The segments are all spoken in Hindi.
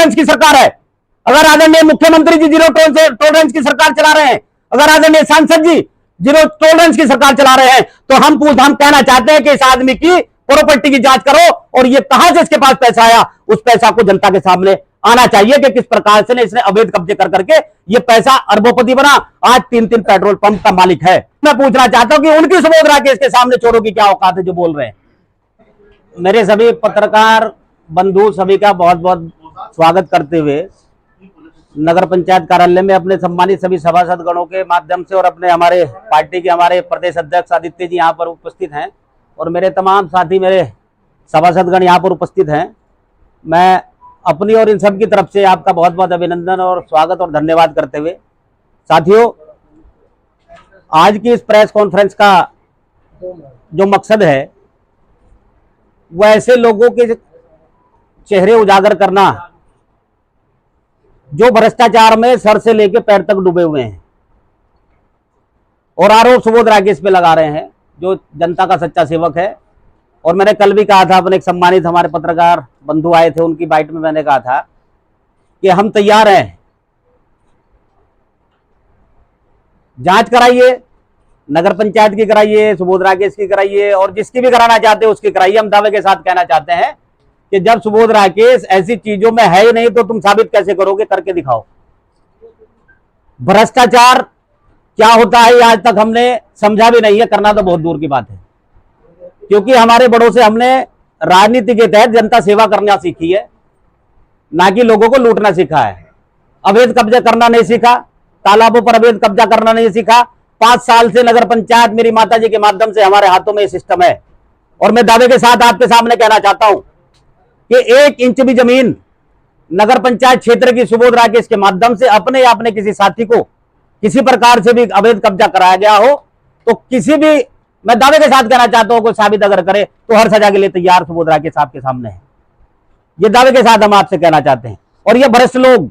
टॉलरेंस की सरकार है, अगर आदरणीय मुख्यमंत्री जी जीरो टॉलरेंस की सरकार चला रहे हैं, अगर आदरणीय सांसद जी जीरो टॉलरेंस की सरकार चला रहे हैं, तो हम कहना चाहते हैं कि इस आदमी की प्रॉपर्टी की जांच करो और ये कहां से इसके पास पैसा आया, उस पैसा को जनता के सामने आना चाहिए कि किस प्रकार से इसने अवैध कब्जे कर करके ये पैसा अरबोपति बना, आज 3-3 पेट्रोल पंप का मालिक है। मैं पूछना चाहता हूं कि उनकी सुबोध राकेश के सामने चोरों की क्या औकात है जो बोल रहे हैं। मेरे सभी पत्रकार बंधु सभी का बहुत बहुत स्वागत करते हुए नगर पंचायत कार्यालय में अपने सम्मानित सभी सभासद गणों के माध्यम से और अपने हमारे पार्टी के हमारे प्रदेश अध्यक्ष आदित्य जी यहाँ पर उपस्थित हैं और मेरे तमाम साथी मेरे सभासदगण यहाँ पर उपस्थित हैं, मैं अपनी और इन सब की तरफ से आपका बहुत बहुत अभिनंदन और स्वागत और धन्यवाद करते हुए साथियों, आज की इस प्रेस कॉन्फ्रेंस का जो मकसद है वो ऐसे लोगों के चेहरे उजागर करना जो भ्रष्टाचार में सर से लेकर पैर तक डूबे हुए हैं और आरोप सुबोध राकेश पे लगा रहे हैं, जो जनता का सच्चा सेवक है। और मैंने कल भी कहा था, अपने एक सम्मानित हमारे पत्रकार बंधु आए थे, उनकी बाइट में मैंने कहा था कि हम तैयार हैं, जांच कराइए, नगर पंचायत की कराइए, सुबोध राकेश की कराइए और जिसकी भी कराना चाहते हैं उसकी कराइए। हम दावे के साथ कहना चाहते हैं कि जब सुबोध राकेश ऐसी चीजों में है ही नहीं तो तुम साबित कैसे करोगे, करके दिखाओ। भ्रष्टाचार क्या होता है आज तक हमने समझा भी नहीं है, करना तो बहुत दूर की बात है, क्योंकि हमारे बड़ों से हमने राजनीति के तहत जनता सेवा करना सीखी है, ना कि लोगों को लूटना सीखा है। अवैध कब्जा करना नहीं सीखा, तालाबों पर अवैध कब्जा करना नहीं सीखा। 5 साल से नगर पंचायत मेरी माता जी के माध्यम से हमारे हाथों में सिस्टम है और मैं दावे के साथ आपके सामने कहना चाहता हूं कि 1 इंच भी जमीन नगर पंचायत क्षेत्र की सुबोध राकेश के माध्यम से अपने या अपने किसी साथी को किसी प्रकार से भी अवैध कब्जा कराया गया हो तो किसी भी, मैं दावे के साथ कहना चाहता हूं, कोई साबित अगर करे तो हर सजा के लिए तैयार सुबोध राकेश आपके सामने है। ये दावे के साथ हम आपसे कहना चाहते हैं। और ये भ्रष्ट लोग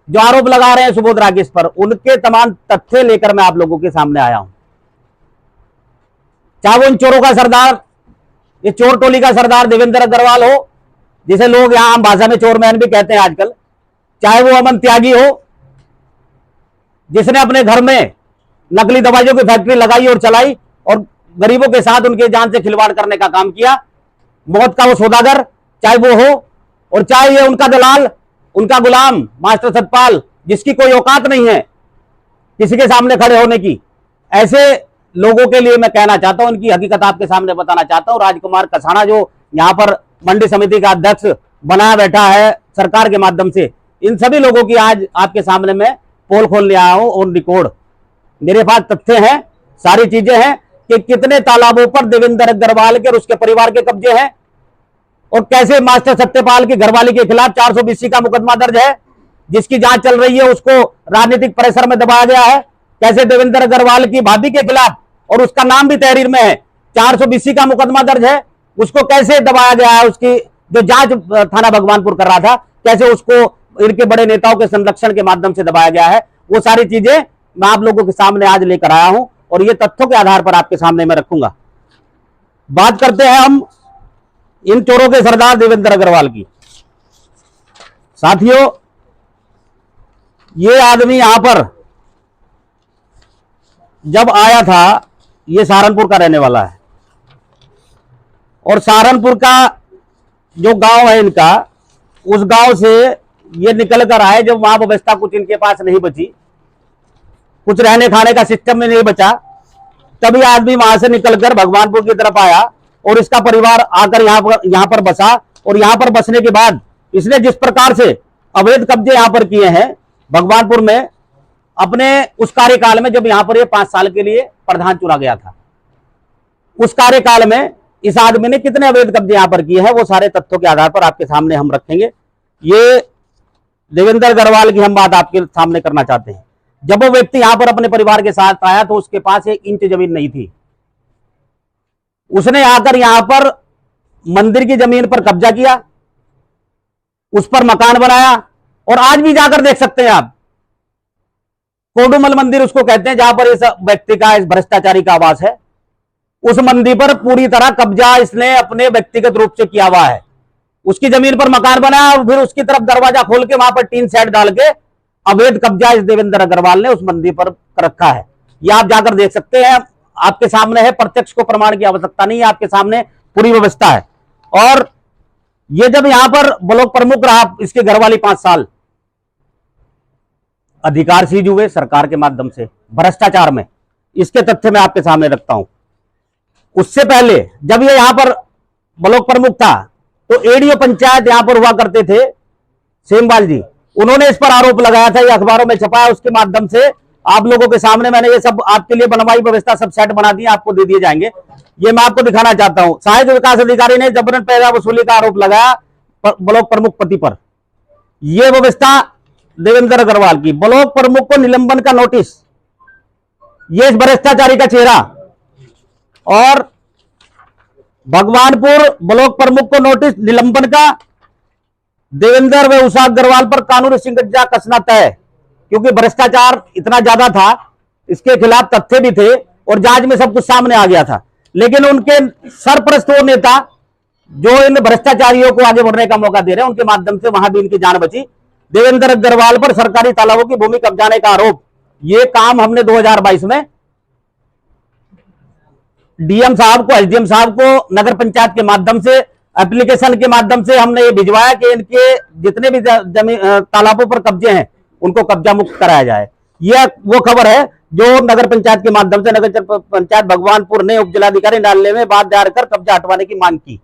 जो आरोप लगा रहे हैं सुबोध राकेश पर, उनके तमाम तथ्य लेकर मैं आप लोगों के सामने आया हूं। चाहे वो इन चोरों का सरदार, ये चोर टोली का सरदार देवेंद्र अग्रवाल हो, जिसे लोग यहां आम भाषा में चोरमैन भी कहते हैं आजकल, चाहे वो अमन त्यागी हो जिसने अपने घर में नकली दवाइयों की फैक्ट्री लगाई और चलाई और गरीबों के साथ उनके जान से खिलवाड़ करने का काम किया, मौत का वो सौदागर चाहे वो हो, और चाहे ये उनका दलाल, उनका गुलाम मास्टर सतपाल, जिसकी कोई औकात नहीं है किसी के सामने खड़े होने की। ऐसे लोगों के लिए मैं कहना चाहता हूं, उनकी हकीकत आपके सामने बताना चाहता हूं। राजकुमार कसाना जो यहां पर मंडी समिति का अध्यक्ष बनाया बैठा है सरकार के माध्यम से, इन सभी लोगों की आज आपके सामने मैं पोल खोल ले आया हूं और रिकॉर्ड मेरे पास तथ्य हैं, सारी चीजें हैं कि कितने तालाबों पर देवेंद्र अग्रवाल के और उसके परिवार के कब्जे हैं और कैसे मास्टर सत्यपाल की घरवाली के खिलाफ 420 का मुकदमा दर्ज है, जिसकी जांच चल रही है, उसको राजनीतिक प्रेशर में दबाया गया है। कैसे देवेंद्र अग्रवाल की भाभी के खिलाफ, और उसका नाम भी तहरीर में है, 420 का मुकदमा दर्ज है, उसको कैसे दबाया गया है। उसकी जो जांच थाना भगवानपुर कर रहा था, कैसे उसको इनके बड़े नेताओं के संरक्षण के माध्यम से दबाया गया है, वो सारी चीजें मैं आप लोगों के सामने आज लेकर आया हूं और ये तथ्यों के आधार पर आपके सामने मैं रखूंगा। बात करते हैं हम इन चोरों के सरदार देवेंद्र अग्रवाल की। साथियों, ये आदमी यहां पर जब आया था, ये सहारनपुर का रहने वाला है और सहारनपुर का जो गांव है इनका, उस गांव से ये निकल कर आए जब वहां व्यवस्था कुछ इनके पास नहीं बची, कुछ रहने खाने का सिस्टम में नहीं बचा, तभी आदमी वहां से निकलकर भगवानपुर की तरफ आया और इसका परिवार आकर यहां पर बसा। और यहां पर बसने के बाद इसने जिस प्रकार से अवैध कब्जे यहां पर किए हैं भगवानपुर में, अपने उस कार्यकाल में जब यहां पर ये 5 साल के लिए प्रधान चुना गया था, उस कार्यकाल में इस आदमी ने कितने अवैध कब्जे यहां पर किए हैं, वो सारे तथ्यों के आधार पर आपके सामने हम रखेंगे। ये देवेंद्र अग्रवाल की हम बात आपके सामने करना चाहते हैं। जब वो व्यक्ति यहां पर अपने परिवार के साथ आया तो उसके पास 1 इंच जमीन नहीं थी। उसने आकर यहां पर मंदिर की जमीन पर कब्जा किया, उस पर मकान बनाया और आज भी जाकर देख सकते हैं आप, कोडुमल मंदिर उसको कहते हैं, जहां पर इस व्यक्ति का, इस भ्रष्टाचारी का आवास है। उस मंदिर पर पूरी तरह कब्जा इसने अपने व्यक्तिगत रूप से किया हुआ है। उसकी जमीन पर मकान बनाया और फिर उसकी तरफ दरवाजा खोल के वहां पर टीन शेड डाल के अवैध कब्जा इस देवेंद्र अग्रवाल ने उस मंदिर पर कर रखा है। ये आप जाकर देख सकते हैं, आपके सामने है, प्रत्यक्ष को प्रमाण की आवश्यकता नहीं है, आपके सामने पूरी व्यवस्था है। और ये जब यहां पर ब्लॉक प्रमुख रहा, इसके घरवाली 5 साल, अधिकार सीज हुए सरकार के माध्यम से भ्रष्टाचार में, इसके तथ्य मैं आपके सामने रखता हूं। उससे पहले जब ये यहां पर ब्लॉक प्रमुख था तो एडीओ पंचायत यहां पर हुआ करते थे सेमवाल जी, उन्होंने इस पर आरोप लगाया था, ये अखबारों में छपा है, उसके माध्यम से आप लोगों के सामने मैंने ये सब आपके लिए बनवाई व्यवस्था सब सेट बना दी, आपको दे दिए जाएंगे। ये मैं आपको दिखाना चाहता हूं। सहायक विकास अधिकारी ने जबरन पैसा वसूली का आरोप लगाया ब्लॉक प्रमुख पति पर। यह व्यवस्था देवेंद्र अग्रवाल की, ब्लॉक प्रमुख को निलंबन का नोटिस, ये इस भ्रष्टाचारी का चेहरा। और भगवानपुर ब्लॉक प्रमुख को नोटिस निलंबन का, देवेंद्र व उषा अग्रवाल पर कानूनी सिंगजा कसना तय, क्योंकि भ्रष्टाचार इतना ज्यादा था, इसके खिलाफ तथ्य भी थे और जांच में सब कुछ सामने आ गया था। लेकिन उनके सरप्रस्त वो नेता जो इन भ्रष्टाचारियों को आगे बढ़ने का मौका दे रहे हैं, उनके माध्यम से वहां भी इनकी जान बची। देवेंद्र अग्रवाल पर सरकारी तालाबों की भूमि कब्जाने का आरोप, ये काम हमने 2022 में डीएम साहब को, एसडीएम साहब को नगर पंचायत के माध्यम से, एप्लीकेशन के माध्यम से हमने ये भिजवाया कि इनके जितने भी जमीन तालाबों पर कब्जे हैं उनको कब्जा मुक्त कराया जाए। यह वो खबर है जो नगर पंचायत के माध्यम से नगर पंचायत भगवानपुर ने उपजिलाधिकारी न्यायालय में बात दायर कर कब्जा हटवाने की मांग की।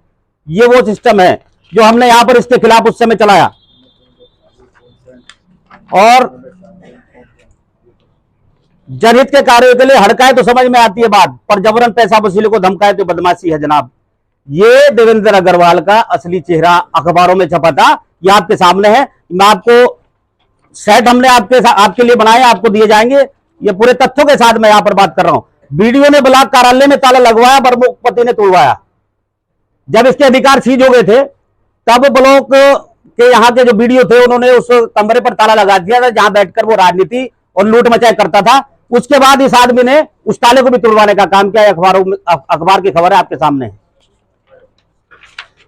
ये वो सिस्टम है जो हमने यहां पर इसके खिलाफ उस समय चलाया। और जनहित के कार्यों के लिए हड़काए तो समझ में आती है बात, पर जबरन पैसा वसूली को धमकाए तो बदमाशी है जनाब। ये देवेंद्र अग्रवाल का असली चेहरा अखबारों में छपा था, ये आपके सामने है। मैं आपको सेट हमने आपके लिए बनाए, आपको दिए जाएंगे। ये पूरे तथ्यों के साथ मैं यहां पर बात कर रहा हूं। बीडीओ ने ब्लॉक कार्यालय में ताला लगवाया, प्रमुख पति ने तोड़वाया। जब इसके अधिकार सीज हो गए थे तब ब्लॉक के यहाँ के जो बीडीओ थे उन्होंने उस कमरे पर ताला लगा दिया था जहां बैठकर वो राजनीति और लूट मचाई करता था। उसके बाद इस आदमी ने उस ताले को भी तोड़वाने का काम किया। अखबार की खबर है आपके सामने।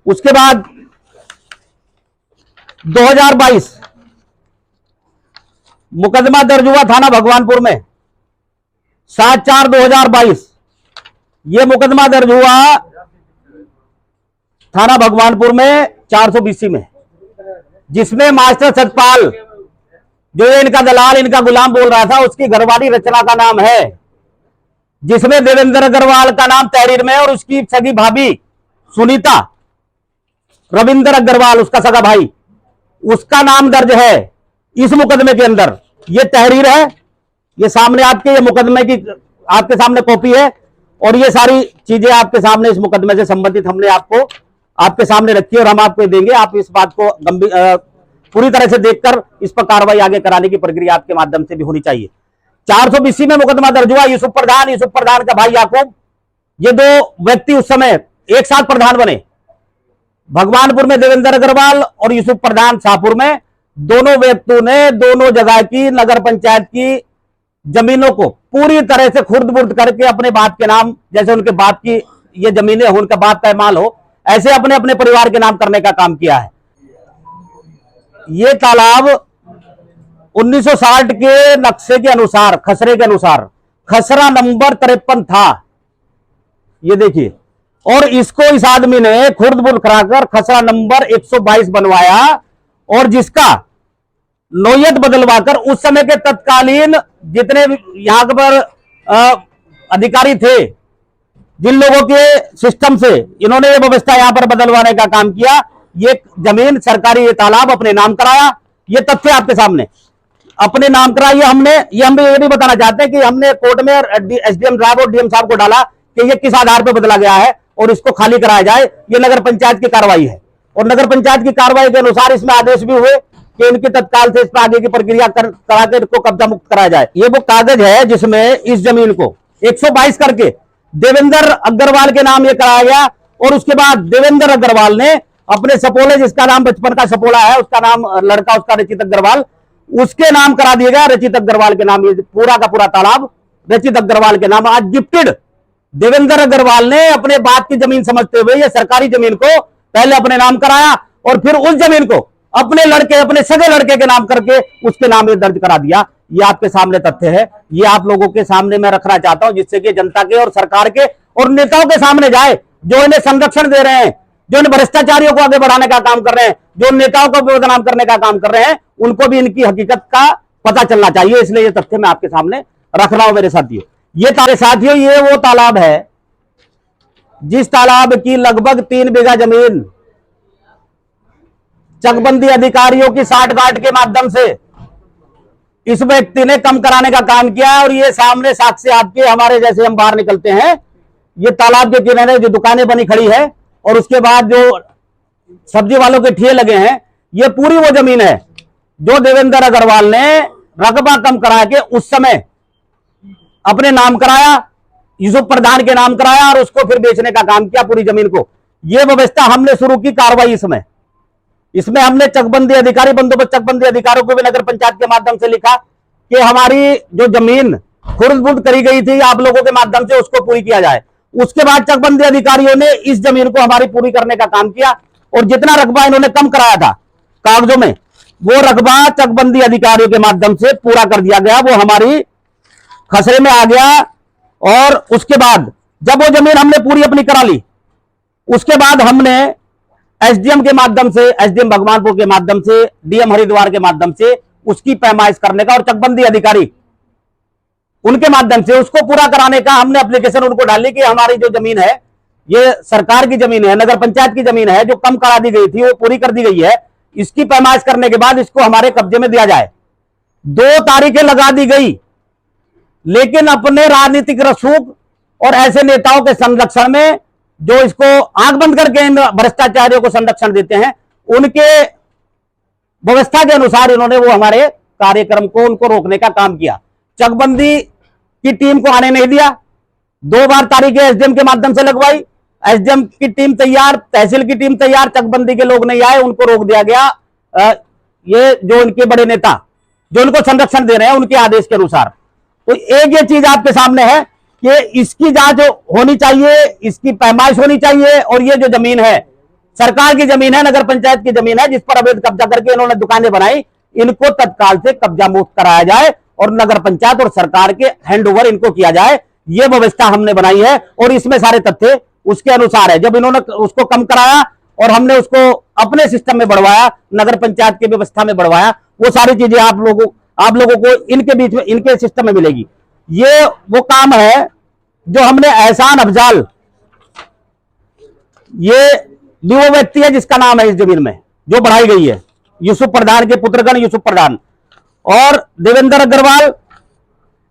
उसके बाद 2022 मुकदमा दर्ज हुआ थाना भगवानपुर में, 7/4/2022 यह मुकदमा दर्ज हुआ थाना भगवानपुर में 420 में, जिसमें मास्टर सतपाल जो ये इनका दलाल, इनका गुलाम बोल रहा था, उसकी घरवाली रचना का नाम है, जिसमें देवेंद्र अग्रवाल का नाम तहरीर में और उसकी सगी भाभी सुनीता, रविंद्र अग्रवाल उसका सगा भाई, उसका नाम दर्ज है इस मुकदमे के अंदर। ये तहरीर है, ये सामने आपके, ये मुकदमे की आपके सामने कॉपी है और ये सारी चीजें आपके सामने इस मुकदमे से संबंधित हमने आपको आपके सामने रखी और हम आपको देंगे। आप इस बात को पूरी तरह से देखकर इस पर कार्रवाई आगे कराने की प्रक्रिया आपके माध्यम से भी होनी चाहिए। 420 में मुकदमा दर्ज हुआ। यूसुफ प्रधान का भाई याकूब, ये 2 व्यक्ति उस समय एक साथ प्रधान बने। भगवानपुर में देवेंद्र अग्रवाल और यूसुफ प्रधान शाहपुर में, दोनों व्यक्तियों ने दोनों जगह की नगर पंचायत की जमीनों को पूरी तरह से खुर्द बुर्द करके अपने बाप के नाम, जैसे उनके बाप की ये जमीनें हो, उनका बाप का माल हो, ऐसे अपने अपने परिवार के नाम करने का काम किया है। ये तालाब 1960 के नक्शे के अनुसार, खसरे के अनुसार, खसरा नंबर 53 था, ये देखिए। और इसको इस आदमी ने खुर्द बुर्द कराकर खसरा नंबर 122 बनवाया और जिसका नोयत बदलवाकर उस समय के तत्कालीन जितने यहां पर अधिकारी थे, जिन लोगों के सिस्टम से इन्होंने ये व्यवस्था यहां पर बदलवाने का काम किया, ये जमीन सरकारी, ये तालाब अपने नाम कराया। ये तथ्य आपके सामने अपने नाम कराया हमने। हम ये भी बताना चाहते हैं कि हमने कोर्ट में एसडीएम साहब और डीएम साहब को डाला कि ये किस आधार पर बदला गया है और इसको खाली कराया जाए। ये नगर पंचायत की कार्रवाई है और नगर पंचायत की कार्रवाई के अनुसार इसमें आदेश भी हुए कि इनकी तत्काल से इस पर आगे की प्रक्रिया करा के इसको कब्जा मुक्त कराया जाए। ये वो कागज है जिसमें इस जमीन को 122 करके देवेंद्र अग्रवाल के नाम ये कराया गया। और उसके बाद देवेंद्र अग्रवाल ने अपने सपोले, जिसका नाम बचपन का सपोला है, उसका नाम लड़का उसका रचित अग्रवाल, उसके नाम करा दिया गया रचित अग्रवाल के नाम। ये पूरा का पूरा तालाब रचित अग्रवाल के नाम आज गिफ्टेड। देवेंद्र अग्रवाल ने अपने बाप की जमीन समझते हुए ये सरकारी जमीन को पहले अपने नाम कराया और फिर उस जमीन को अपने लड़के, अपने सगे लड़के के नाम करके उसके नाम में दर्ज करा दिया। ये आपके सामने तथ्य है, ये आप लोगों के सामने मैं रखना चाहता हूं, जिससे कि जनता के और सरकार के और नेताओं के सामने जाए, जो इन्हें संरक्षण दे रहे हैं, जो इन भ्रष्टाचारियों को आगे बढ़ाने का काम कर रहे हैं, जो नेताओं को बदनाम करने का काम कर रहे हैं, उनको भी इनकी हकीकत का पता चलना चाहिए। इसलिए ये तथ्य मैं आपके सामने रख रहा हूं मेरे साथियों। ये वो तालाब है जिस तालाब की लगभग 3 बीघा जमीन चकबंदी अधिकारियों की साठगांठ के माध्यम से इस व्यक्ति ने कम कराने का काम किया है। और ये सामने साक्ष्य आपके, हमारे जैसे हम बाहर निकलते हैं, ये तालाब के किनारे जो दुकानें बनी खड़ी है और उसके बाद जो सब्जी वालों के ठिए लगे हैं, ये पूरी वो जमीन है जो देवेंद्र अग्रवाल ने रकबा कम करा के उस समय अपने नाम कराया, यूसुफ प्रधान के नाम कराया और उसको फिर बेचने का काम किया पूरी जमीन को। यह व्यवस्था हमने शुरू की कार्रवाई इसमें हमने चकबंदी अधिकारी, बंदोबस्त चकबंदी अधिकारियों को भी नगर पंचायत के माध्यम से लिखा कि हमारी जो जमीन खुर्द-बुर्द करी गई थी आप लोगों के माध्यम से, उसको पूरी किया जाए। उसके बाद चकबंदी अधिकारियों ने इस जमीन को हमारी पूरी करने का काम किया और जितना रकबा इन्होंने कम कराया था कागजों में, वो रकबा चकबंदी अधिकारियों के माध्यम से पूरा कर दिया गया, वो हमारी खसरे में आ गया। और उसके बाद जब वो जमीन हमने पूरी अपनी करा ली, उसके बाद हमने एसडीएम के माध्यम से, एसडीएम भगवानपुर के माध्यम से, डीएम हरिद्वार के माध्यम से उसकी पैमाइश करने का और चकबंदी अधिकारी उनके माध्यम से उसको पूरा कराने का हमने एप्लीकेशन उनको डाली कि हमारी जो जमीन है ये सरकार की जमीन है, नगर पंचायत की जमीन है, जो कम करा दी गई थी वो पूरी कर दी गई है, इसकी पैमाइश करने के बाद इसको हमारे कब्जे में दिया जाए। 2 तारीखें लगा दी गई, लेकिन अपने राजनीतिक रसूख और ऐसे नेताओं के संरक्षण में जो इसको आंख बंद करके इन भ्रष्टाचारियों को संरक्षण देते हैं, उनके व्यवस्था के अनुसार इन्होंने वो हमारे कार्यक्रम को उनको रोकने का काम किया। चकबंदी की टीम को आने नहीं दिया, 2 बार तारीखें एसडीएम के माध्यम से लगवाई, एसडीएम की टीम तैयार, तहसील की टीम तैयार, चकबंदी के लोग नहीं आए, उनको रोक दिया गया। ये जो उनके बड़े नेता जो उनको संरक्षण दे रहे हैं उनके आदेश के अनुसार। तो एक ये चीज आपके सामने है कि इसकी जांच होनी चाहिए, इसकी पैमाइश होनी चाहिए। और ये जो जमीन है सरकार की जमीन है, नगर पंचायत की जमीन है, जिस पर अवैध कब्जा करके इन्होंने दुकानें बनाई, इनको तत्काल से कब्जा मुक्त कराया जाए और नगर पंचायत और सरकार के हैंडओवर इनको किया जाए। यह व्यवस्था हमने बनाई है और इसमें सारे तथ्य उसके अनुसार है। जब इन्होंने उसको कम कराया और हमने उसको अपने सिस्टम में बढ़वाया, नगर पंचायत की व्यवस्था में बढ़वाया, वो सारी चीजें आप लोगों को इनके बीच में, इनके सिस्टम में मिलेगी। ये वो काम है जो हमने एहसान अफजाल, ये भी वो व्यक्ति है जिसका नाम है इस जमीन में जो बढ़ाई गई है, यूसुफ प्रधान के पुत्रगण यूसुफ प्रधान और देवेंद्र अग्रवाल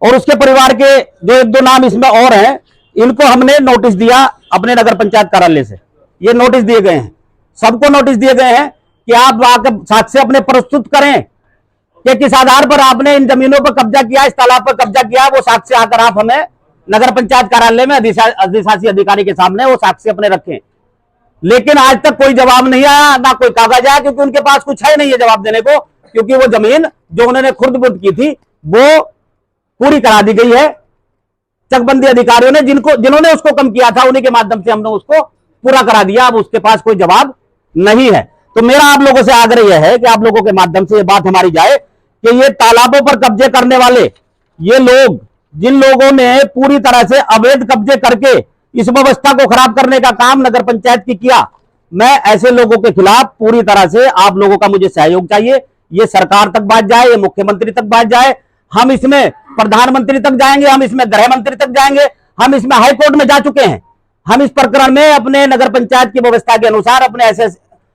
और उसके परिवार के जो 1-2 नाम इसमें और हैं, इनको हमने नोटिस दिया अपने नगर पंचायत कार्यालय से। ये नोटिस दिए गए हैं, सबको नोटिस दिए गए हैं कि आप आकर साक्ष्य अपने प्रस्तुत करें कि किस आधार पर आपने इन जमीनों पर कब्जा किया, इस तालाब पर कब्जा किया। वो साक्ष्य आकर आप हमें नगर पंचायत कार्यालय में अधिशासी अधिकारी के सामने वो साक्ष्य अपने रखें। लेकिन आज तक कोई जवाब नहीं आया, ना कोई कागज आया, क्योंकि उनके पास कुछ है नहीं है जवाब देने को, क्योंकि वो जमीन जो उन्होंने खुर्द-बुर्द की थी वो पूरी करा दी गई है चकबंदी अधिकारियों ने, जिन्होंने उसको कम किया था उन्हीं के माध्यम से हमने उसको पूरा करा दिया। अब उसके पास कोई जवाब नहीं है। तो मेरा आप लोगों से आग्रह यह है कि आप लोगों के माध्यम से ये बात हमारी जाए कि ये तालाबों पर कब्जे करने वाले ये लोग, जिन लोगों ने पूरी तरह से अवैध कब्जे करके इस व्यवस्था को खराब करने का काम नगर पंचायत की किया, मैं ऐसे लोगों के खिलाफ पूरी तरह से आप लोगों का मुझे सहयोग चाहिए। ये सरकार तक बात जाए, ये मुख्यमंत्री तक बात जाए, हम इसमें प्रधानमंत्री तक जाएंगे, हम इसमें गृह मंत्री तक जाएंगे, हम इसमें हाईकोर्ट में जा चुके हैं। हम इस प्रकरण में अपने नगर पंचायत की व्यवस्था के अनुसार, अपने ऐसे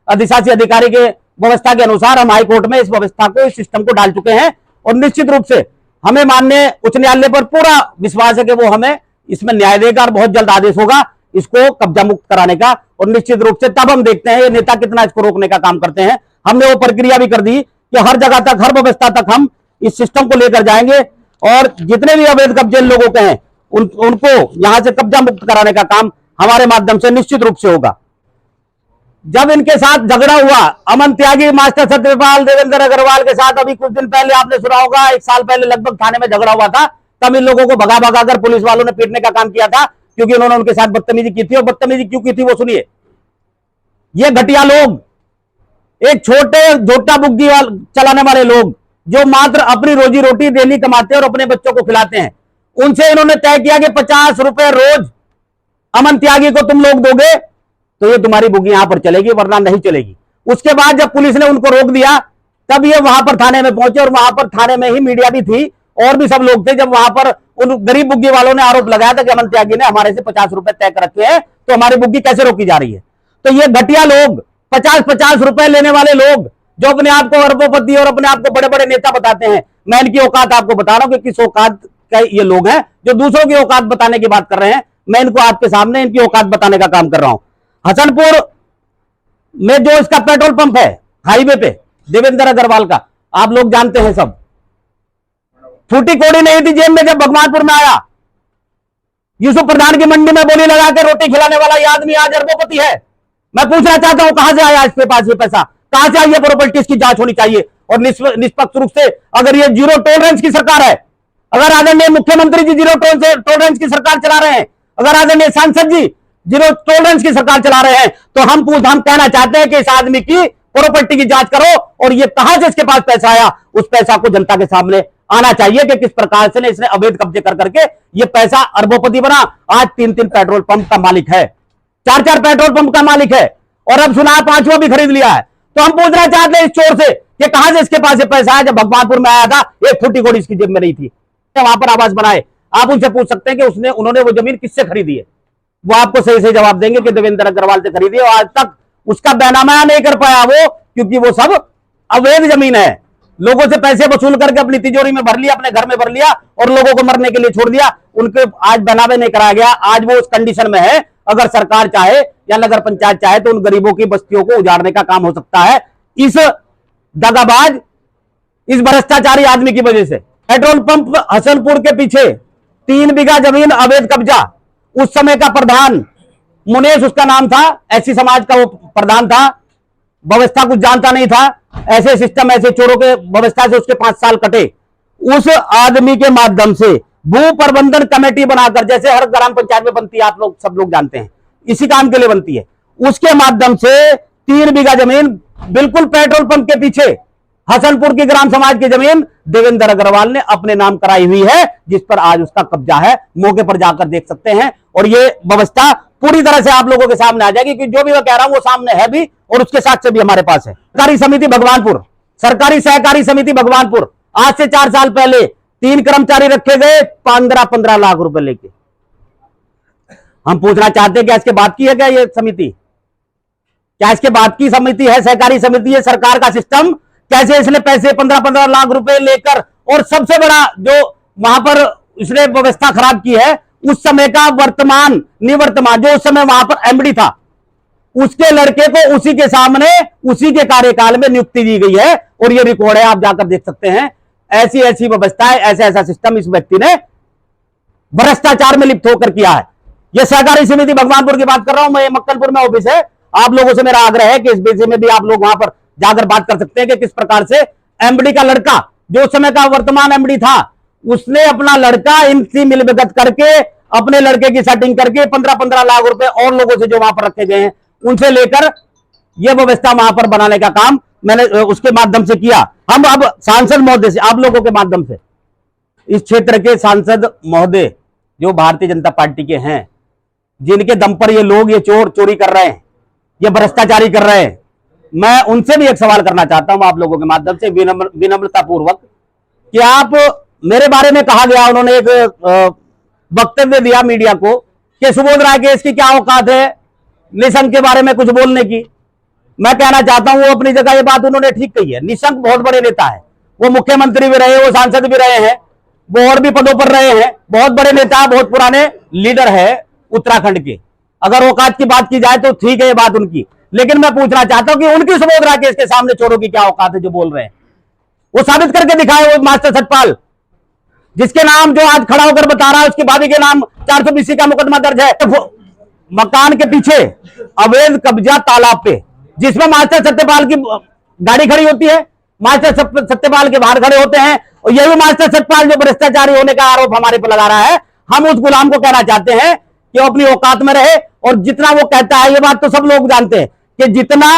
अधिशासी अधिकारी के व्यवस्था के अनुसार हम हाईकोर्ट में इस व्यवस्था को, इस सिस्टम को डाल चुके हैं। और निश्चित रूप से हमें माननीय उच्च न्यायालय पर पूरा विश्वास है कि वो हमें इसमें न्याय देगा और बहुत जल्द आदेश होगा इसको कब्जा मुक्त कराने का। और निश्चित रूप से तब हम देखते हैं ये नेता कितना इसको रोकने का काम करते हैं। हमने वो प्रक्रिया भी कर दी कि हर जगह तक, हर व्यवस्था तक हम इस सिस्टम को लेकर जाएंगे और जितने भी अवैध कब्जे लोगों के हैं उनको यहां से कब्जा मुक्त कराने का काम हमारे माध्यम से निश्चित रूप से होगा। जब इनके साथ झगड़ा हुआ अमन त्यागी, मास्टर सत्यपाल, देवेंद्र अग्रवाल के साथ, अभी कुछ दिन पहले आपने सुना होगा, 1 साल पहले लगभग थाने में झगड़ा हुआ था, तब इन लोगों को भगा भगा कर पुलिस वालों ने पीटने का काम किया था, क्योंकि उन्होंने उनके साथ बदतमीजी की थी। और बदतमीजी क्यों की थी वो सुनिए। ये घटिया लोग एक छोटे झोटा बुग्गी चलाने वाले लोग जो मात्र अपनी रोजी रोटी डेली कमाते हैं और अपने बच्चों को खिलाते हैं, उनसे इन्होंने तय किया कि 50 रुपए रोज अमन त्यागी को तुम लोग दोगे तो ये तुम्हारी बुग्गी यहां पर चलेगी, वरना नहीं चलेगी। उसके बाद जब पुलिस ने उनको रोक दिया तब ये वहां पर थाने में पहुंचे, और वहां पर थाने में ही मीडिया भी थी और भी सब लोग थे। जब वहां पर उन गरीब बुग्गी वालों ने आरोप लगाया था कि अमन त्यागी ने हमारे से 50 रुपए तय कर रखे हैं, तो हमारी बुग्गी कैसे रोकी जा रही है। तो ये घटिया लोग, 50-50 रुपए लेने वाले लोग जो अपने आप को अरबोपति और अपने आप को बड़े बड़े नेता बताते हैं, मैं इनकी औकात आपको बता रहा हूं कि किस औकात का ये लोग हैं जो दूसरों की औकात बताने की बात कर रहे हैं। मैं इनको आपके सामने इनकी औकात बताने का काम कर रहा हूं। हसनपुर में जो इसका पेट्रोल पंप है हाईवे पे देवेंद्र अग्रवाल का, आप लोग जानते हैं सब, फूटी कोड़ी नहीं थी जेब में जब भगवानपुर में आया। यूसुफ प्रधान की मंडी में बोली लगा के रोटी खिलाने वाला ये आदमी आज अरबोपति है। मैं पूछना चाहता हूं कहां से आया इसके पास ये पैसा, कहां से आई है प्रॉपर्टी, इसकी जांच होनी चाहिए और निष्पक्ष रूप से। अगर ये जीरो टॉलरेंस की सरकार है, अगर आदरणीय मुख्यमंत्री जी जीरो टॉलरेंस की सरकार चला रहे हैं, अगर आदरणीय सांसद जी जीरो टॉलरेंस की सरकार चला रहे हैं, तो हम कहना चाहते हैं कि इस आदमी की प्रॉपर्टी की जांच करो और ये कहां से इसके पास पैसा आया, उस पैसा को जनता के सामने आना चाहिए कि किस प्रकार से इसने अवैध कब्जे कर करके ये पैसा अरबोपति बना। आज 3-3 पेट्रोल पंप का मालिक है, 4-4 पेट्रोल पंप का मालिक है, और अब सुना 5वां भी खरीद लिया है। तो हम पूछना चाहते हैं इस चोर से कि कहां से इसके पास ये पैसा है। जब भगवानपुर में आया था एक फूटी कोड़ी इसकी जेब में नहीं थी, वहां पर आवास बनाए। आप उनसे पूछ सकते हैं कि उन्होंने वो जमीन किससे खरीदी है, वो आपको सही से जवाब देंगे कि देवेंद्र अग्रवाल से खरीदी है। और आज तक उसका बैनामा नहीं कर पाया वो, क्योंकि वो सब अवैध जमीन है। लोगों से पैसे वसूल करके अपनी तिजोरी में भर लिया, अपने घर में भर लिया और लोगों को मरने के लिए छोड़ दिया। उनके आज बैनामे नहीं कराया गया। आज वो उस कंडीशन में है, अगर सरकार चाहे या नगर पंचायत चाहे तो उन गरीबों की बस्तियों को उजाड़ने का काम हो सकता है इस दगाबाज, इस भ्रष्टाचारी आदमी की वजह से। पेट्रोल पंप हसनपुर के पीछे 3 बीघा जमीन अवैध कब्जा, उस समय का प्रधान मुनेश उसका नाम था, एससी समाज का वो प्रधान था, व्यवस्था कुछ जानता नहीं था, ऐसे सिस्टम ऐसे चोरों के व्यवस्था से उसके 5 साल कटे। उस आदमी के माध्यम से भू प्रबंधन कमेटी बनाकर, जैसे हर ग्राम पंचायत में बनती है, आप लोग सब लोग जानते हैं, इसी काम के लिए बनती है, उसके माध्यम से 3 बीघा जमीन बिल्कुल पेट्रोल पंप के पीछे हसनपुर की ग्राम समाज की जमीन देवेंद्र अग्रवाल ने अपने नाम कराई हुई है, जिस पर आज उसका कब्जा है। मौके पर जाकर देख सकते हैं और ये व्यवस्था पूरी तरह से आप लोगों के सामने आ जाएगी कि जो भी मैं कह रहा हूं वो सामने है भी और उसके साक्ष्य भी हमारे पास है। सरकारी समिति भगवानपुर, सरकारी सहकारी समिति भगवानपुर, आज से 4 साल पहले 3 कर्मचारी रखे गए 15-15 लाख रुपए लेके। हम पूछना चाहते हैं क्या इसके बाद की है क्या ये समिति, क्या इसके बाद की समिति है सहकारी समिति? है सरकार का सिस्टम, कैसे इसने पैसे 15-15 लाख रुपए लेकर, और सबसे बड़ा जो वहां पर इसने व्यवस्था खराब की है, उस समय का निवर्तमान जो उस समय वहां पर एमडी था, उसके लड़के को उसी के सामने उसी के कार्यकाल में नियुक्ति दी गई है और ये रिकॉर्ड है, आप जाकर देख सकते हैं। ऐसी ऐसी व्यवस्थाएं, ऐसा ऐसा सिस्टम इस व्यक्ति ने भ्रष्टाचार में लिप्त होकर किया है। ये सहकारी समिति भगवानपुर की बात कर रहा हूं मैं, मक्कनपुर में ऑफिस है। आप लोगों से मेरा आग्रह है कि इस विषय में भी आप लोग वहां पर जाकर बात कर सकते हैं कि किस प्रकार से एमडी का लड़का, जो उस समय का वर्तमान एमडी था, उसने अपना लड़का इनकी मिलभगत करके अपने लड़के की सेटिंग करके 15-15 लाख रुपए और लोगों से जो वहां पर रखे गए हैं उनसे लेकर यह व्यवस्था वहां पर बनाने का काम मैंने उसके माध्यम से किया। हम अब सांसद महोदय से, आप लोगों के माध्यम से, इस क्षेत्र के सांसद महोदय जो भारतीय जनता पार्टी के हैं, जिनके दम पर ये लोग ये चोरी कर रहे हैं, ये भ्रष्टाचारी कर रहे हैं, मैं उनसे भी एक सवाल करना चाहता हूं आप लोगों के माध्यम से विनम्रता पूर्वक कि आप, मेरे बारे में कहा गया, उन्होंने एक वक्तव्य दिया मीडिया को कि सुबोध राय केस की क्या औकात है निशंक के बारे में कुछ बोलने की। मैं कहना चाहता हूं वो अपनी जगह ये बात उन्होंने ठीक कही है। निशंक बहुत बड़े नेता है, वो मुख्यमंत्री भी रहे, वो सांसद भी रहे हैं, वो और भी पदों पर रहे हैं, बहुत बड़े नेता, बहुत पुराने लीडर है उत्तराखंड के। अगर औकात की बात की जाए तो ठीक है ये बात उनकी, लेकिन मैं पूछना चाहता हूं कि उनकी सुबोध राय केस के सामने चोरों की क्या औकात है जो बोल रहे हैं, वो साबित करके दिखाए। वो मास्टर सतपाल जिसके नाम जो आज खड़ा होकर बता रहा है, उसकी भाभी के नाम 420 का मुकदमा दर्ज है। तो मकान के पीछे अवैध कब्जा तालाब पे, जिसमें मास्टर सत्यपाल की गाड़ी खड़ी होती है, मास्टर सत्यपाल के बाहर खड़े होते हैं, और यही भी मास्टर सत्यपाल जो भ्रष्टाचारी होने का आरोप हमारे पर लगा रहा है। हम उस गुलाम को कहना चाहते हैं कि वो अपनी औकात में रहे, और जितना वो कहता है, ये बात तो सब लोग जानते हैं कि जितना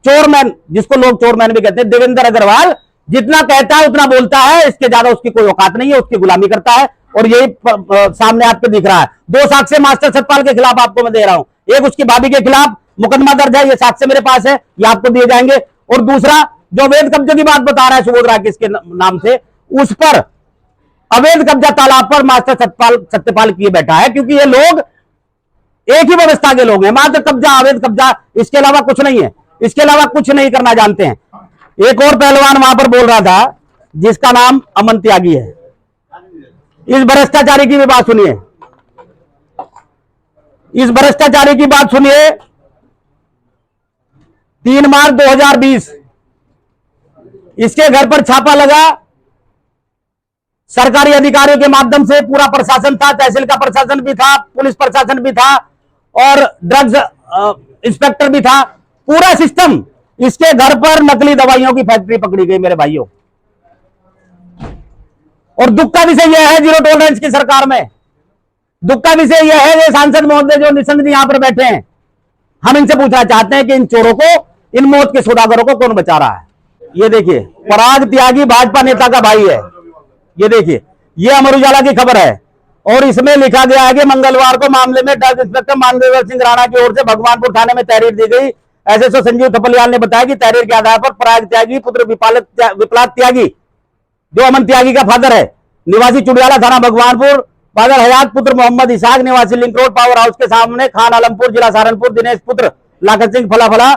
चोरमैन, जिसको लोग चोरमैन भी कहते हैं, देवेंद्र अग्रवाल जितना कहता है उतना बोलता है, इसके ज्यादा उसकी कोई औकात नहीं है, उसकी गुलामी करता है। और यही सामने आपको दिख रहा है। 2 साक्ष्य मास्टर सतपाल के खिलाफ आपको मैं दे रहा हूं। एक उसकी भाभी के खिलाफ मुकदमा दर्ज है, ये साक्ष्य मेरे पास है, ये आपको दिए जाएंगे। और दूसरा जो अवैध कब्जे की बात बता रहा है सुबोध राकेश के नाम से, उस पर अवैध कब्जा तालाब पर मास्टर सत्यपाल किए बैठा है, क्योंकि ये लोग एक ही व्यवस्था के लोग हैं, मात्र कब्जा, अवैध कब्जा, इसके अलावा कुछ नहीं है, इसके अलावा कुछ नहीं करना जानते हैं। एक और पहलवान वहां पर बोल रहा था जिसका नाम अमन त्यागी है। इस भ्रष्टाचारी की भी बात सुनिए, इस भ्रष्टाचारी की बात सुनिए। 3 मार्च 2020 इसके घर पर छापा लगा, सरकारी अधिकारियों के माध्यम से पूरा प्रशासन था, तहसील का प्रशासन भी था, पुलिस प्रशासन भी था और ड्रग्स इंस्पेक्टर भी था, पूरा सिस्टम। इसके घर पर नकली दवाइयों की फैक्ट्री पकड़ी गई मेरे भाइयों। और दुख का विषय यह है जीरो टॉलरेंस की सरकार में, दुख का विषय यह है, ये सांसद महोदय जो निसंग जी यहां पर बैठे हैं, हम इनसे पूछना चाहते हैं कि इन चोरों को, इन मौत के सौदागरों को कौन बचा रहा है। ये देखिए, पराग त्यागी भाजपा नेता का भाई है। ये देखिए, ये अमर उजाला की खबर है और इसमें लिखा गया है कि मंगलवार को मामले में ड्रग्स इंस्पेक्टर मानवेंद्र सिंह राणा की ओर से भगवानपुर थाने में तहरीर दी गई। एसएसओ संजीव थपलियाल ने बताया कि तहरीर के आधार पर पराग त्यागी पुत्र विपलाद त्यागी, जो अमन त्यागी का फादर है, निवासी चुड़ियाला थाना भगवानपुर, फादर हयात पुत्र मोहम्मद इसाक निवासी लिंक रोड पावर हाउस के सामने खान आलमपुर जिला सहारनपुर, दिनेश पुत्र लाखन सिंह फलाफला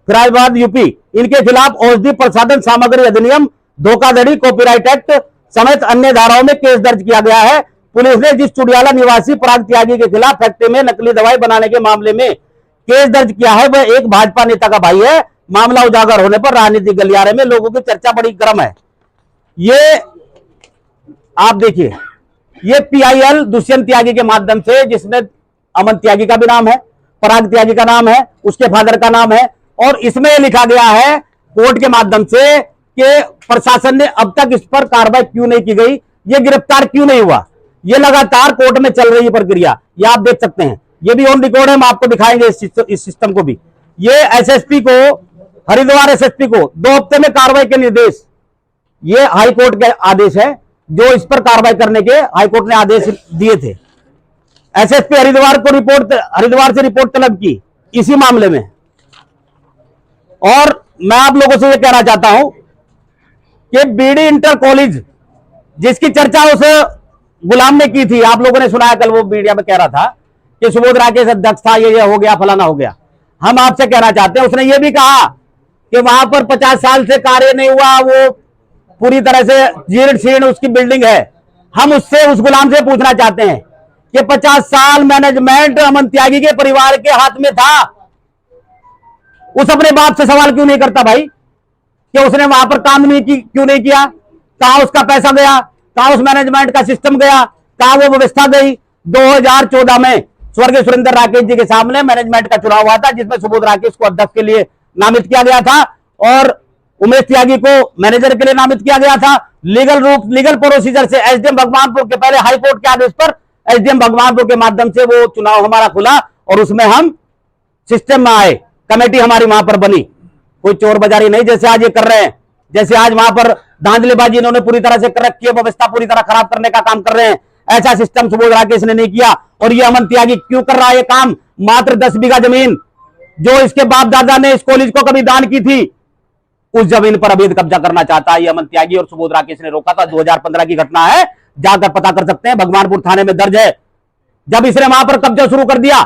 फिराजबाद यूपी, इनके खिलाफ औषधि प्रसाधन सामग्री अधिनियम, धोखाधड़ी, कॉपीराइट एक्ट समेत अन्य धाराओं में केस दर्ज किया गया है। पुलिस ने जिस चुड़ियाला निवासी पराग त्यागी के खिलाफ फैक्ट्री में नकली दवाई बनाने के मामले में केस दर्ज किया है, वह एक भाजपा नेता का भाई है। मामला उजागर होने पर राजनीतिक गलियारे में लोगों की चर्चा बड़ी गर्म है। ये आप देखिए, ये पीआईएल दुष्यंत त्यागी के माध्यम से, जिसमें अमन त्यागी का भी नाम है, पराग त्यागी का नाम है, उसके फादर का नाम है, और इसमें लिखा गया है कोर्ट के माध्यम से कि प्रशासन ने अब तक इस पर कार्रवाई क्यों नहीं की गई, ये गिरफ्तार क्यों नहीं हुआ। ये लगातार कोर्ट में चल रही है प्रक्रिया, ये आप देख सकते हैं, ये भी ऑन रिकॉर्ड है, हम आपको दिखाएंगे इस सिस्टम को भी। ये एसएसपी को, हरिद्वार एसएसपी को 2 हफ्ते में कार्रवाई के निर्देश, ये हाईकोर्ट के आदेश है, जो इस पर कार्रवाई करने के हाईकोर्ट ने आदेश दिए थे। एसएसपी हरिद्वार से रिपोर्ट तलब की इसी मामले में। और मैं आप लोगों से यह कहना चाहता हूं कि बीडी इंटर कॉलेज, जिसकी चर्चा उस गुलाम ने की थी, आप लोगों ने सुना है, कल वो मीडिया में कह रहा था कि सुबोध राकेश अध्यक्ष था, ये हो गया, फलाना हो गया। हम आपसे कहना चाहते हैं, उसने ये भी कहा कि वहां पर 50 साल से कार्य नहीं हुआ, वो पूरी तरह से जीर्ण शीर्ण उसकी बिल्डिंग है। हम उससे, उस गुलाम से पूछना चाहते हैं कि 50 साल मैनेजमेंट अमन त्यागी के परिवार के हाथ में था, उस अपने बाप से सवाल क्यों नहीं करता भाई कि उसने वहां पर काम नहीं क्यों नहीं किया, कहां उसका पैसा गया, कहां उस मैनेजमेंट का सिस्टम गया, कहां वो व्यवस्था गई। 2014 में स्वर्गीय सुरेंद्र राकेश जी के सामने मैनेजमेंट का चुनाव हुआ था, जिसमें सुबोध राकेश को अध्यक्ष के लिए नामित किया गया था और उमेश त्यागी को मैनेजर के लिए नामित किया गया था। लीगल प्रोसीजर से एसडीएम भगवानपुर के, पहले हाईकोर्ट के आदेश पर एसडीएम भगवानपुर के माध्यम से वो चुनाव हमारा खुला और उसमें हम सिस्टम में आए, कमेटी हमारी वहां पर बनी। कोई चोर बाजारी नहीं जैसे आज ये कर रहे हैं, जैसे आज वहां पर धांधलीबाजी इन्होंने पूरी तरह से कर रखी है, व्यवस्था पूरी तरह खराब करने का काम कर रहे हैं। ऐसा सिस्टम सुबोध राकेश ने नहीं किया। और ये अमन त्यागी क्यों कर रहा है ये काम? मात्र 10 बीघा जमीन जो इसके बाप दादा ने इस कॉलेज को कभी दान की थी, उस जमीन पर अवैध कब्जा करना चाहता है ये अमन त्यागी, और सुबोध राकेश ने रोका था। 2015 की घटना है, जाकर पता कर सकते हैं, भगवानपुर थाने में दर्ज है। जब इसने वहां पर कब्जा शुरू कर दिया,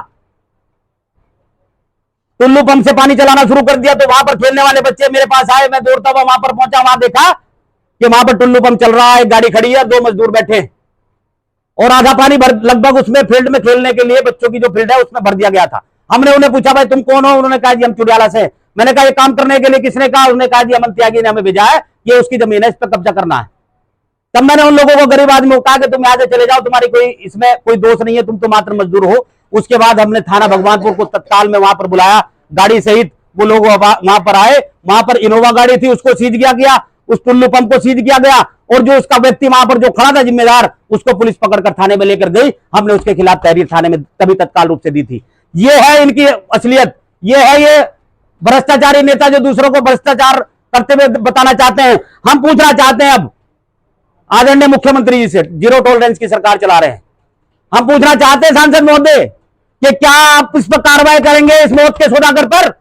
टुल्लू पंप से पानी चलाना शुरू कर दिया, तो वहां पर खेलने वाले बच्चे मेरे पास आए, मैं दौड़ता हुआ वहां पर पहुंचा, वहां देखा कि वहां पर टुल्लू पंप चल रहा है, गाड़ी खड़ी है, 2 मजदूर बैठे और आधा पानी लगभग उसमें फील्ड में खेलने के लिए बच्चों की जो फील्ड है उसमें भर दिया गया था। हमने उन्हें पूछा भाई तुम कौन हो? उन्होंने कहा जी हम चुड़ियाला से। मैंने कहा ये काम करने के लिए किसने कहा? उन्होंने कहा जी अमन त्यागी ने हमें भेजा है, ये उसकी जमीन है, इस पर कब्जा करना है। तब मैंने उन लोगों को, गरीब आदमी को, कहा कि तुम यहां से चले जाओ, तुम्हारी कोई इसमें कोई दोष नहीं है, तुम तो मात्र मजदूर हो। उसके बाद हमने थाना भगवानपुर को तत्काल में वहां पर बुलाया, गाड़ी सहित वो लोग वहां पर आए। वहां पर इनोवा गाड़ी थी, उसको सीज किया गया, उस टुल्लू पंप को सीज किया गया, और जो उसका व्यक्ति वहां पर जो खड़ा था जिम्मेदार, उसको पुलिस पकड़कर थाने में लेकर गई। हमने उसके खिलाफ तहरीर थाने में तभी तत्काल रूप से दी थी। ये है इनकी असलियत, ये है ये भ्रष्टाचारी नेता जो दूसरों को भ्रष्टाचार करते हुए बताना चाहते हैं। हम पूछना चाहते हैं अब आदरणीय मुख्यमंत्री जी से, जीरो टॉलरेंस की सरकार चला रहे हैं, हम पूछना चाहते हैं सांसद महोदय कि क्या आप इस पर कार्रवाई करेंगे, इस मौत के सौदागर पर?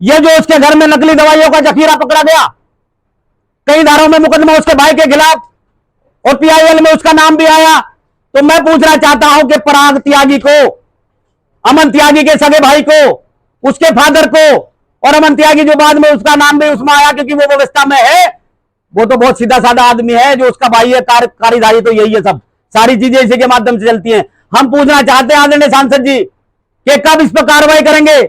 यह जो उसके घर में नकली दवाइयों का जखीरा पकड़ा गया, कई धाराओं में मुकदमा उसके भाई के खिलाफ और पीआईएल में उसका नाम भी आया, तो मैं पूछना चाहता हूं कि पराग त्यागी को, अमन त्यागी के सगे भाई को, उसके फादर को, और अमन त्यागी जो बाद में उसका नाम भी उसमें आया क्योंकि वो व्यवस्था में है, वो तो बहुत सीधा साधा आदमी है, जो उसका भाई है कारीधारी तो यही है, सब सारी चीजें इसी के माध्यम से चलती हैं। हम पूछना चाहते हैं आदरणीय सांसद जी कि कब इस पर कार्रवाई करेंगे,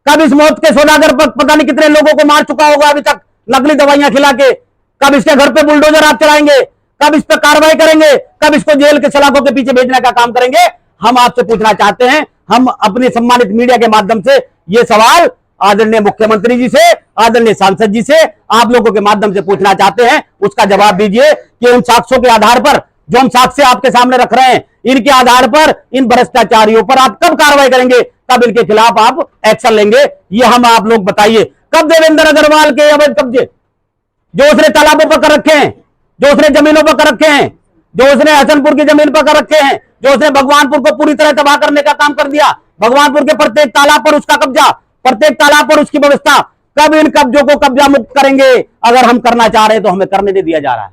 कब इस मौत के सौदागर पर पता नहीं कितने लोगों को मार चुका होगा अभी तक नकली दवाइयां खिला के, कब इसके घर पे बुलडोजर आप चलाएंगे, कब इस पर कार्रवाई करेंगे, कब इसको जेल के सलाखों के पीछे भेजने का काम करेंगे? हम आपसे पूछना चाहते हैं, हम अपने सम्मानित मीडिया के माध्यम से ये सवाल आदरणीय मुख्यमंत्री जी से, आदरणीय सांसद जी से, आप लोगों के माध्यम से पूछना चाहते हैं। उसका जवाब दीजिए कि उन साक्ष्यों के आधार पर जो हम साक्ष्य आपके सामने रख रहे हैं, इनके आधार पर इन भ्रष्टाचारियों पर आप कब कार्रवाई करेंगे, कब इनके खिलाफ आप एक्शन लेंगे, ये हम आप लोग बताइए। कब देवेंद्र अग्रवाल के अवैध कब्जे जो उसने तालाबों पर कर रखे हैं, जो उसने जमीनों पर कर रखे हैं, जो उसने हसनपुर की जमीन पर कर रखे हैं, जो उसने भगवानपुर को पूरी तरह तबाह करने का काम कर दिया, भगवानपुर के प्रत्येक तालाब पर उसका कब्जा, प्रत्येक तालाब पर उसकी व्यवस्था, कब इन कब्जों को कब्जा मुक्त करेंगे? अगर हम करना चाह रहे हैं तो हमें करने नहीं दिया जा रहा है।